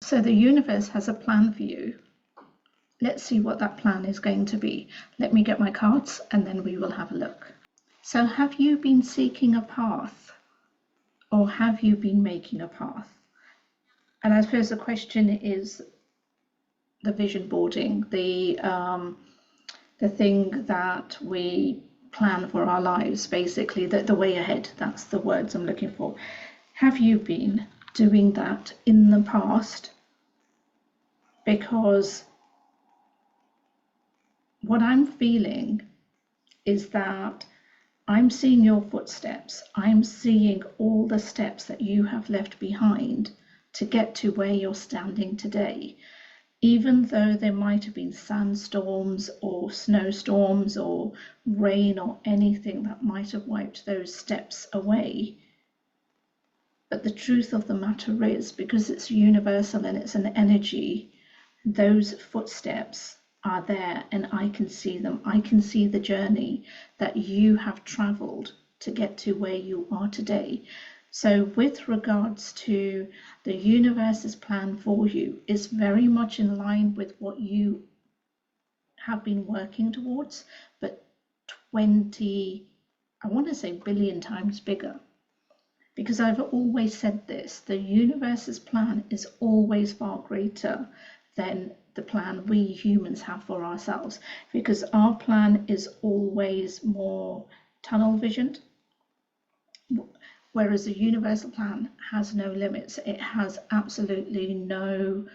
So the universe has a plan for you. Let's see what that plan is going to be. Let me get my cards and then we will have a look. So have you been seeking a path, or have you been making a path? And I suppose the question is the vision boarding, the thing that we plan for our lives, basically, the way ahead. That's the words I'm looking for. Have you been doing that in the past? Because what I'm feeling is that I'm seeing your footsteps. I'm seeing all the steps that you have left behind to get to where you're standing today. Even though there might have been sandstorms or snowstorms or rain or anything that might have wiped those steps away. But the truth of the matter is, because it's universal and it's an energy, those footsteps are there and I can see them. I can see the journey that you have traveled to get to where you are today. So with regards to the universe's plan for you, is very much in line with what you have been working towards, but 20, I want to say billion times bigger. Because I've always said this, the universe's plan is always far greater than the plan we humans have for ourselves, because our plan is always more tunnel visioned, whereas the universal plan has no limits. It has absolutely no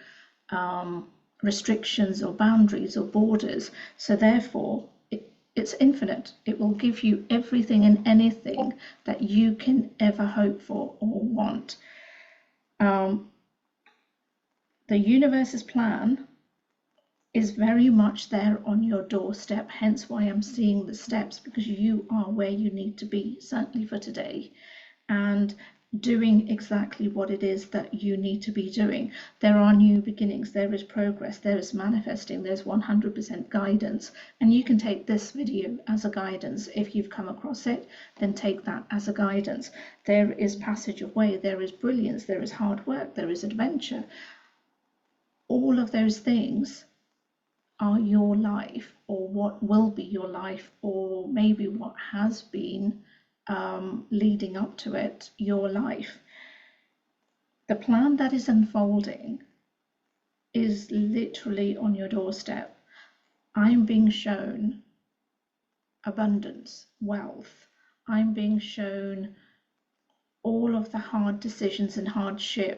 restrictions or boundaries or borders. So therefore, it's infinite. It will give you everything and anything that you can ever hope for or want. The universe's plan is very much there on your doorstep, hence why I'm seeing the steps, because you are where you need to be, certainly for today, and doing exactly what it is that you need to be doing. There are new beginnings, there is progress, there is manifesting, there's 100% guidance, and you can take this video as a guidance. If you've come across it, then take that as a guidance. There is passage of way, there is brilliance, there is hard work, there is adventure. All of those things are your life, or what will be your life, or maybe what has been leading up to it, your life. The plan that is unfolding is literally on your doorstep. I'm being shown abundance, wealth. I'm being shown all of the hard decisions and hardship